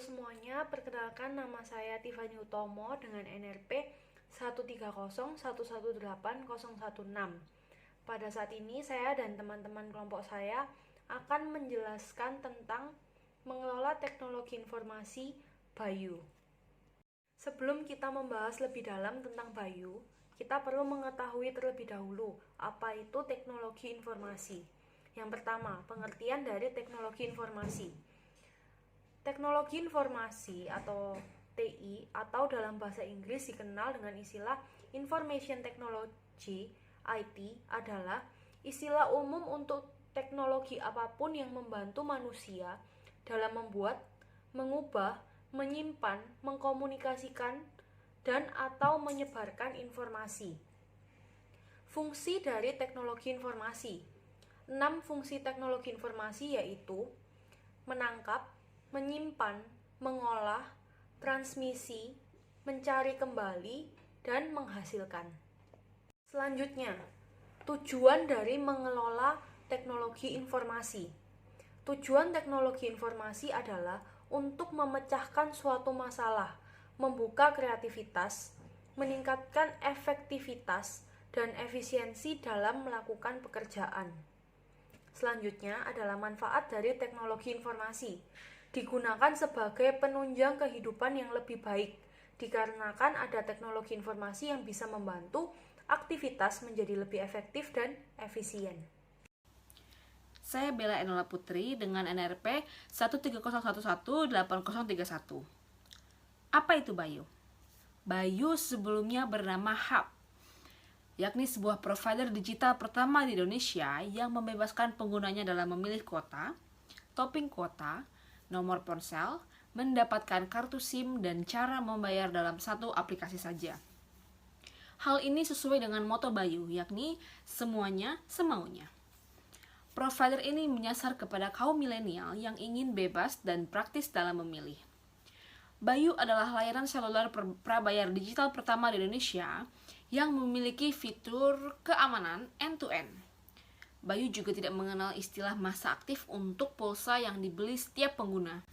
semuanya, perkenalkan nama saya Tiffany Utomo dengan NRP 13011180016. Pada saat ini saya dan teman-teman kelompok saya akan menjelaskan tentang mengelola teknologi informasi Bayu. Sebelum kita membahas lebih dalam tentang Bayu, kita perlu mengetahui terlebih dahulu apa itu teknologi informasi. Yang pertama, pengertian dari teknologi informasi. Teknologi informasi atau TI atau dalam bahasa Inggris dikenal dengan istilah Information Technology IT adalah istilah umum untuk teknologi apapun yang membantu manusia dalam membuat, mengubah, menyimpan, mengkomunikasikan, dan atau menyebarkan informasi. Fungsi dari teknologi informasi. 6 fungsi teknologi informasi yaitu menangkap, menyimpan, mengolah, transmisi, mencari kembali, dan menghasilkan. Selanjutnya, tujuan dari mengelola teknologi informasi. Tujuan teknologi informasi adalah untuk memecahkan suatu masalah, membuka kreativitas, meningkatkan efektivitas, dan efisiensi dalam melakukan pekerjaan. Selanjutnya adalah manfaat dari teknologi informasi. Digunakan sebagai penunjang kehidupan yang lebih baik, dikarenakan ada teknologi informasi yang bisa membantu aktivitas menjadi lebih efektif dan efisien. Saya Bella Enola Putri dengan NRP 130118031. Apa itu Bayu? Bayu sebelumnya bernama Hub, yakni sebuah provider digital pertama di Indonesia yang membebaskan penggunanya dalam memilih kuota, topping kuota, nomor ponsel, mendapatkan kartu SIM, dan cara membayar dalam satu aplikasi saja. Hal ini sesuai dengan moto Bayu, yakni semuanya semaunya. Provider ini menyasar kepada kaum milenial yang ingin bebas dan praktis dalam memilih. Bayu adalah layanan seluler prabayar digital pertama di Indonesia yang memiliki fitur keamanan end-to-end. Bayu juga tidak mengenal istilah masa aktif untuk pulsa yang dibeli setiap pengguna.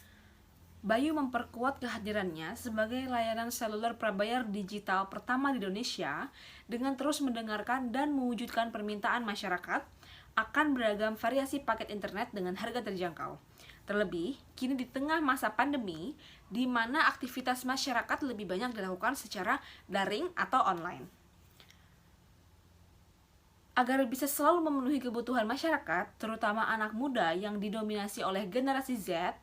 Bayu memperkuat kehadirannya sebagai layanan seluler prabayar digital pertama di Indonesia dengan terus mendengarkan dan mewujudkan permintaan masyarakat akan beragam variasi paket internet dengan harga terjangkau. Terlebih, kini di tengah masa pandemi, di mana aktivitas masyarakat lebih banyak dilakukan secara daring atau online. Agar bisa selalu memenuhi kebutuhan masyarakat, terutama anak muda yang didominasi oleh generasi Z,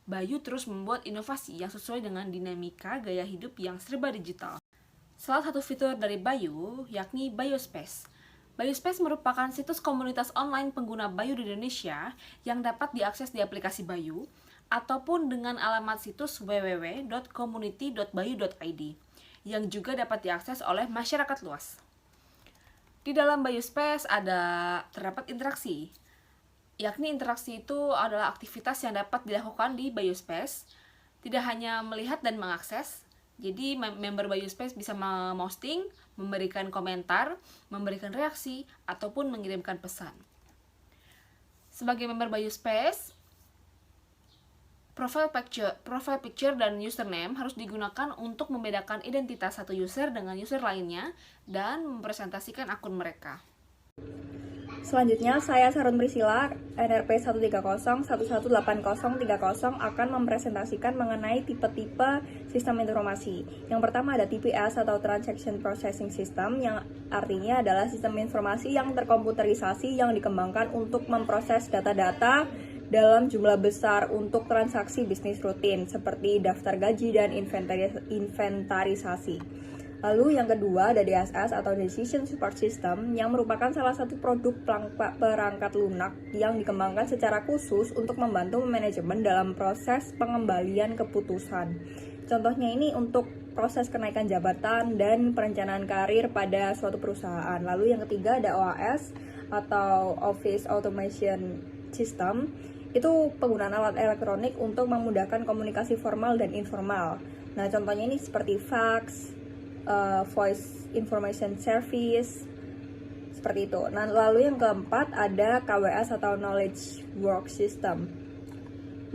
Bayu terus membuat inovasi yang sesuai dengan dinamika gaya hidup yang serba digital. Salah satu fitur dari Bayu yakni Bayospace. Bayospace merupakan situs komunitas online pengguna Bayu di Indonesia yang dapat diakses di aplikasi Bayu ataupun dengan alamat situs www.community.bayu.id yang juga dapat diakses oleh masyarakat luas. Di dalam Bayospace terdapat interaksi, yakni interaksi itu adalah aktivitas yang dapat dilakukan di Bayospace, tidak hanya melihat dan mengakses. Jadi member Bayospace bisa memposting, memberikan komentar, memberikan reaksi, ataupun mengirimkan pesan. Sebagai member Bayospace, profile picture dan username harus digunakan untuk membedakan identitas satu user dengan user lainnya dan mempresentasikan akun mereka. Selanjutnya, saya Sarun Priscilla, NRP 130118030 akan mempresentasikan mengenai tipe-tipe sistem informasi. Yang pertama ada TPS atau Transaction Processing System, yang artinya adalah sistem informasi yang terkomputerisasi yang dikembangkan untuk memproses data-data dalam jumlah besar untuk transaksi bisnis rutin seperti daftar gaji dan inventarisasi. Lalu yang kedua ada DSS atau Decision Support System yang merupakan salah satu produk perangkat lunak yang dikembangkan secara khusus untuk membantu manajemen dalam proses pengembalian keputusan. Contohnya ini untuk proses kenaikan jabatan dan perencanaan karir pada suatu perusahaan. Lalu yang ketiga ada OAS atau Office Automation System. Itu penggunaan alat elektronik untuk memudahkan komunikasi formal dan informal. Nah, contohnya ini seperti fax, voice information service, seperti itu. Nah, lalu yang keempat ada KWS atau Knowledge Work System.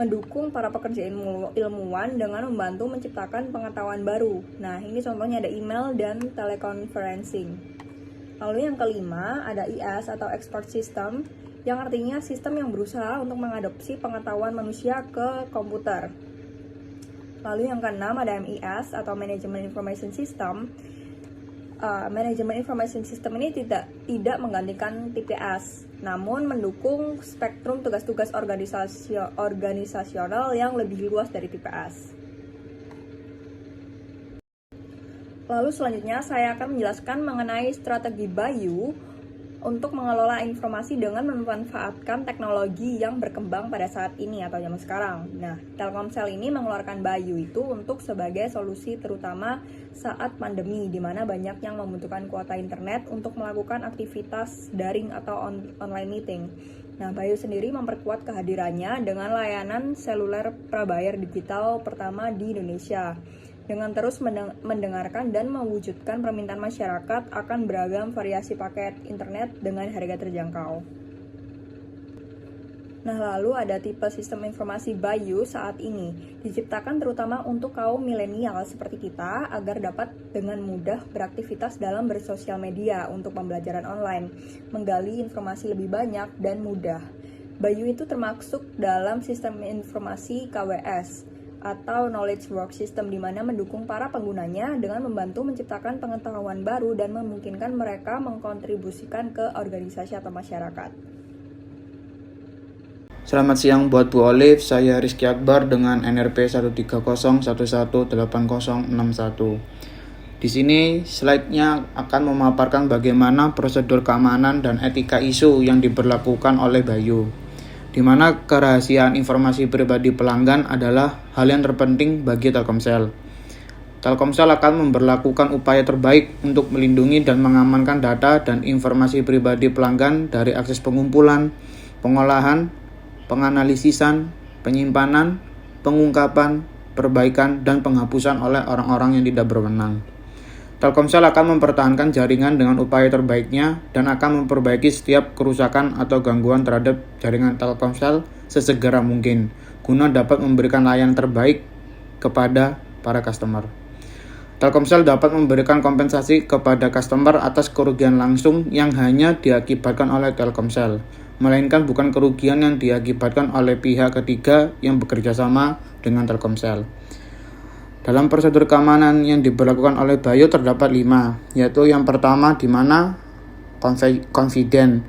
mendukung para pekerja ilmuwan dengan membantu menciptakan pengetahuan baru. Nah, ini contohnya ada email dan teleconferencing. Lalu yang kelima ada IS atau Expert System, yang artinya sistem yang berusaha untuk mengadopsi pengetahuan manusia ke komputer. Lalu yang keenam ada MIS atau Management Information System. Management Information System ini tidak menggantikan TPS, namun mendukung spektrum tugas-tugas organisasional yang lebih luas dari TPS. Lalu selanjutnya saya akan menjelaskan mengenai strategi Bayu untuk mengelola informasi dengan memanfaatkan teknologi yang berkembang pada saat ini atau zaman sekarang. Nah, Telkomsel ini mengeluarkan Bayu itu untuk sebagai solusi terutama saat pandemi, di mana banyak yang membutuhkan kuota internet untuk melakukan aktivitas daring atau online meeting. Nah, Bayu sendiri memperkuat kehadirannya dengan layanan seluler prabayar digital pertama di Indonesia, dengan terus mendengarkan dan mewujudkan permintaan masyarakat akan beragam variasi paket internet dengan harga terjangkau. Nah, lalu ada tipe sistem informasi Bayu saat ini, diciptakan terutama untuk kaum milenial seperti kita agar dapat dengan mudah beraktivitas dalam bersosial media untuk pembelajaran online, menggali informasi lebih banyak dan mudah. Bayu itu termasuk dalam sistem informasi KWS, atau Knowledge Work System, di mana mendukung para penggunanya dengan membantu menciptakan pengetahuan baru dan memungkinkan mereka mengkontribusikan ke organisasi atau masyarakat. Selamat siang buat Bu Olive, saya Rizky Akbar dengan NRP 13011806061. Di sini slide-nya akan memaparkan bagaimana prosedur keamanan dan etika isu yang diberlakukan oleh Bayu, di mana kerahasiaan informasi pribadi pelanggan adalah hal yang terpenting bagi Telkomsel. Telkomsel akan memberlakukan upaya terbaik untuk melindungi dan mengamankan data dan informasi pribadi pelanggan dari akses pengumpulan, pengolahan, penganalisisan, penyimpanan, pengungkapan, perbaikan, dan penghapusan oleh orang-orang yang tidak berwenang. Telkomsel akan mempertahankan jaringan dengan upaya terbaiknya dan akan memperbaiki setiap kerusakan atau gangguan terhadap jaringan Telkomsel sesegera mungkin, guna dapat memberikan layanan terbaik kepada para customer. Telkomsel dapat memberikan kompensasi kepada customer atas kerugian langsung yang hanya diakibatkan oleh Telkomsel, melainkan bukan kerugian yang diakibatkan oleh pihak ketiga yang bekerja sama dengan Telkomsel. Dalam prosedur keamanan yang diberlakukan oleh Bayu terdapat 5, yaitu yang pertama di mana confident,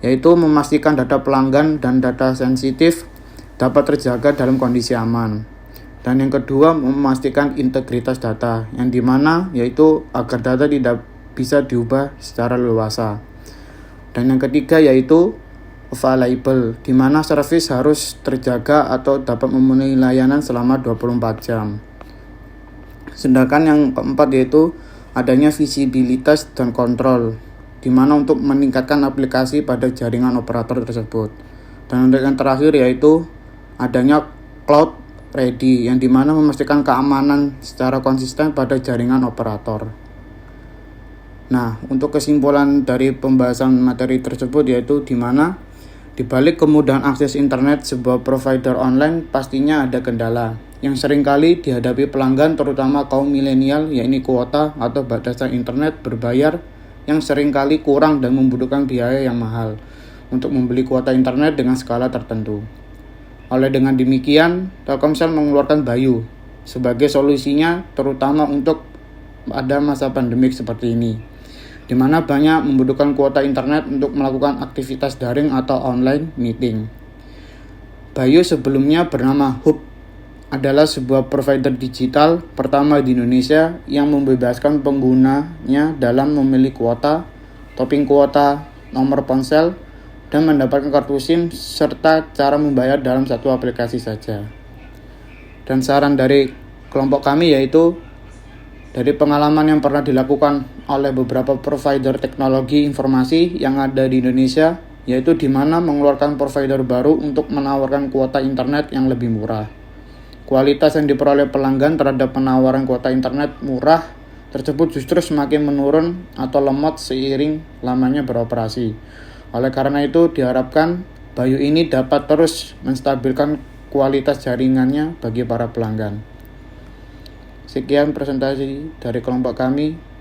yaitu memastikan data pelanggan dan data sensitif dapat terjaga dalam kondisi aman. Dan yang kedua memastikan integritas data, yang dimana yaitu agar data tidak bisa diubah secara leluasa. Dan yang ketiga yaitu available, di mana servis harus terjaga atau dapat memenuhi layanan selama 24 jam. Sedangkan yang keempat yaitu adanya visibilitas dan kontrol, di mana untuk meningkatkan aplikasi pada jaringan operator tersebut. Dan untuk yang terakhir yaitu adanya cloud ready, yang dimana memastikan keamanan secara konsisten pada jaringan operator. Nah, untuk kesimpulan dari pembahasan materi tersebut yaitu di mana di balik kemudahan akses internet sebuah provider online pastinya ada kendala yang seringkali dihadapi pelanggan terutama kaum milenial, yaitu kuota atau batasan internet berbayar yang seringkali kurang dan membutuhkan biaya yang mahal untuk membeli kuota internet dengan skala tertentu. Oleh dengan demikian, Telkomsel mengeluarkan Bayu sebagai solusinya terutama untuk pada masa pandemik seperti ini, di mana banyak membutuhkan kuota internet untuk melakukan aktivitas daring atau online meeting. Bayu sebelumnya bernama Hub, adalah sebuah provider digital pertama di Indonesia yang membebaskan penggunanya dalam memilih kuota, topping kuota, nomor ponsel, dan mendapatkan kartu SIM serta cara membayar dalam satu aplikasi saja. Dan saran dari kelompok kami yaitu dari pengalaman yang pernah dilakukan oleh beberapa provider teknologi informasi yang ada di Indonesia, yaitu di mana mengeluarkan provider baru untuk menawarkan kuota internet yang lebih murah. Kualitas yang diperoleh pelanggan terhadap penawaran kuota internet murah tersebut justru semakin menurun atau lemot seiring lamanya beroperasi. Oleh karena itu diharapkan Bayu ini dapat terus menstabilkan kualitas jaringannya bagi para pelanggan. Sekian presentasi dari kelompok kami.